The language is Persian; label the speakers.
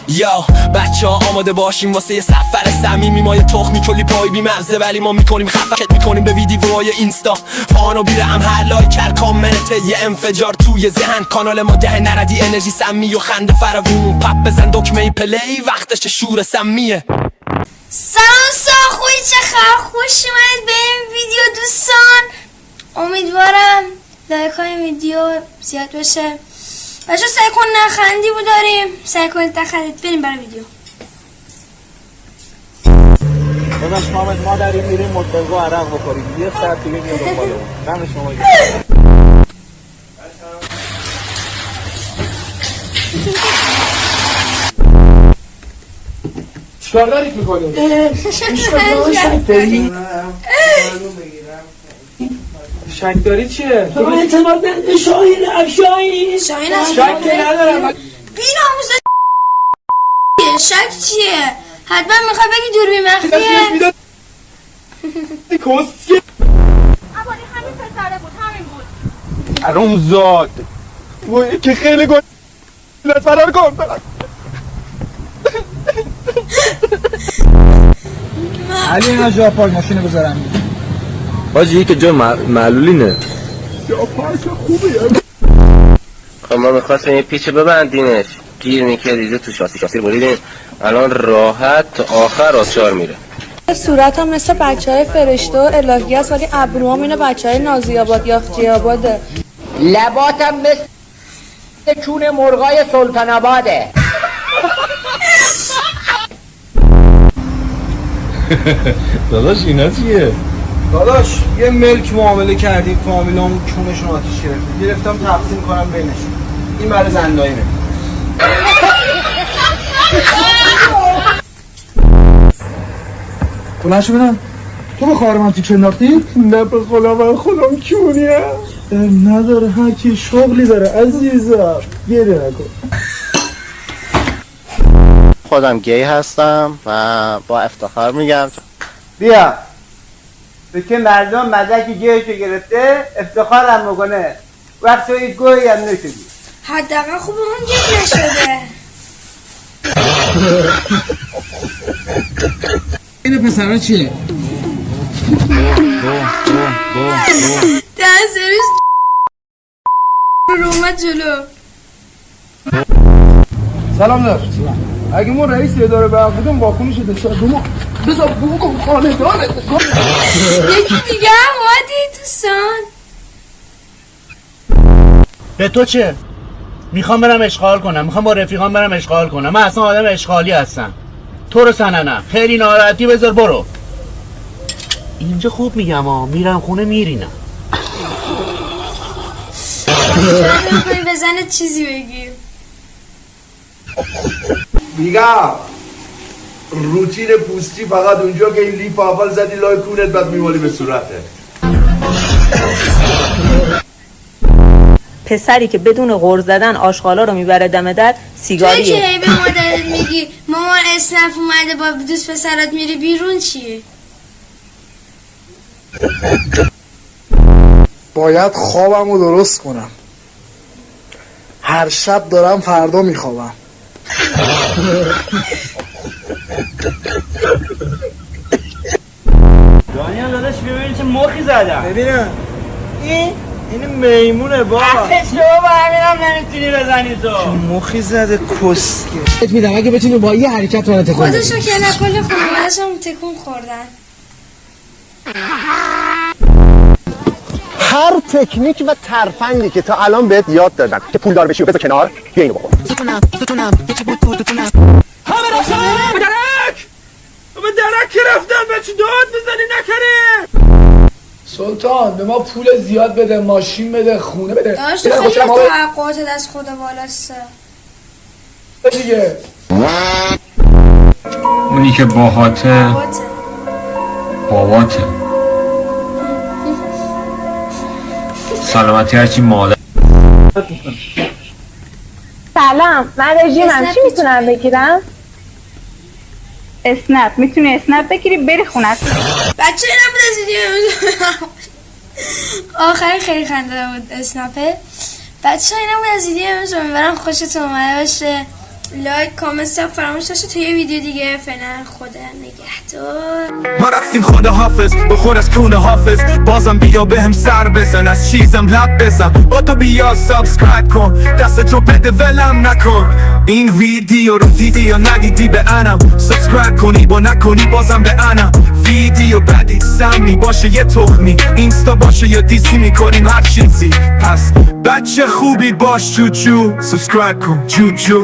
Speaker 1: یا بچه ها آماده باشیم واسه یه سفر صمیمی. ما یه تخمی کلی پای بی مغزه ولی ما میکنیم خفت میکنیم به ویدیوهای اینستا. فانو بیرم هر لایک کامنته یه انفجار توی ذهن. کانال ما ده نردی انرژی سمی و خنده فراوون. پپ بزن دکمه پلی وقتش شور سمیه.
Speaker 2: سلام خوبی چه خبر؟ خوش اومدید به این ویدیو دوستان. امیدوارم لایک های ویدیو زیاد بشه. بچه سعی کن نخندی بود داریم، سعی کنید نخندید. بریم برای ویدیو.
Speaker 3: داداش ما داریم میریم مطلقو عرق بخوریم. یه ساعت دیگه میاد دنبالمون. دم شما چیکار دارید میکنید؟ شک داری چیه؟
Speaker 4: تو اعتماد به شاهین افشایی
Speaker 2: شاهین
Speaker 3: شک ندارم.
Speaker 2: بی‌ناموسا شک چیه؟ حتما میخوای بگی دوربین مخفیه؟
Speaker 3: کسکه
Speaker 5: ابانی همین پسره بود، همین بود.
Speaker 3: حرومزاد وای که خیلی گل فرار کن. علی اینا جا پارک ماشینو بذارم
Speaker 6: باجی که جا معلولی نه.
Speaker 3: جا پارک خوبیه.
Speaker 6: خب ما میخواستیم یه پیچه ببندینش گیر میکردیده تو شاسی رو بریدیم. الان راحت تا آخر آچار میره.
Speaker 7: صورتم مثل بچه های فرشته و الهی هست ولی ابروام اینه بچه های نازی آباد یاخچی آباده.
Speaker 4: لباتم مثل چون مرغای سلطان آباده.
Speaker 6: داداش اینا چیه؟
Speaker 3: داداش یه ملک معامله کردیم فامیلامون چونشون آتیش گرفتم تقسیم کنم بینشون. این برای زنداییمه. بلنشو بینم تو به خواهر من تیک انداختی؟ نه به خدا من خودم کونیه نداره هرکی شغلی داره عزیزم گریه نکن.
Speaker 8: خودم گی هستم و با افتخار میگم
Speaker 3: بیا بکن مردم مزکی گیشو گرفته افتخارم میکنه وقت توی گویی هم نشدی.
Speaker 2: حداقل خوب اون گیر نشده.
Speaker 3: این پسرها چیه؟
Speaker 2: ده سرش رو اومد جلو.
Speaker 3: سلام دار اگه ما رئیس اداره برق بودم واکنش دستم بذار بگم خانه داره.
Speaker 2: یکی دیگه هم اومدی دوستان.
Speaker 8: به تو چه؟ میخوام برم اشغال کنم، میخوام با رفیقام برم اشغال کنم. من اصلا آدم اشغالی هستم. تو رو سننم خیلی ناراحتی بذار برو. اینجا خوب میگم میرم خونه میرینم.
Speaker 2: میخوایی بزنه چیزی بگیم
Speaker 9: میگم روتین پوستی فقط اونجا که این لیپ اول زدی لای کونت بعد میوالی به صورته.
Speaker 10: پسری که بدون غر زدن آشغالا رو میبره دم در سیگاریه.
Speaker 2: توی که هی به مادرت میگی مامان اسنپ اومده با دوست پسرت میری بیرون چیه؟
Speaker 9: باید خوابم رو درست کنم. هر شب دارم فردا میخوابم.
Speaker 3: دانیال داداش ببینید چه مخی زدم. ببینم این میمونه با
Speaker 4: شما با همین هم نمیتونی بزنی تو.
Speaker 3: چه مخی زده کسکه میدم اگه بتونی با یه حرکت رو تکون بدی.
Speaker 2: خودشو که نکل خانواده‌شون تکون خوردن.
Speaker 8: هر تکنیک و ترفندی که تا الان بهت یاد دادن که پولدار بشی و بذار کنار بیا اینو بخور.
Speaker 3: همه رفتن به درک که رفتن بچه داد بزنی نکنه. سلطان به ما پول زیاد بده، ماشین بده، خونه بده.
Speaker 2: داشت خیلی توقعاتت از خدا بالاسته
Speaker 3: دیگه.
Speaker 11: اونی که باهاته باباته. سلامتی هرچی مادر.
Speaker 5: سلام، من رژیمم، چی میتونم بگیرم؟ اسنپ، میتونی اسنپ بگیری بری خونت.
Speaker 2: بچه نبود از ویدیو آخری خیلی خنده بود اسنپه. بچه اینم بود از ویدیو امروز. امیدوارم خوشتون اومده باشه. لایک کامنت ساب فراموش نشه تا یه ویدیو دیگه. فعلا خدا نگهدار.
Speaker 1: ما رفتیم خدا حافظ بخور از کون حافظ بازم بیا به هم سر بزن از چیزم لب بزن با تو بیا سابسکرایب کن دست تو بده ولم نکن این ویدیو رو دیدی یا ندیدی به انم سابسکرایب کنی با نکنی بازم به انم ویدیو بعدی سمی باشه یه تخمی اینستا باشه یا دیسی میکنیم هر چیزی پس بچه خوبی باش جوجو سابسکرایب کن جوجو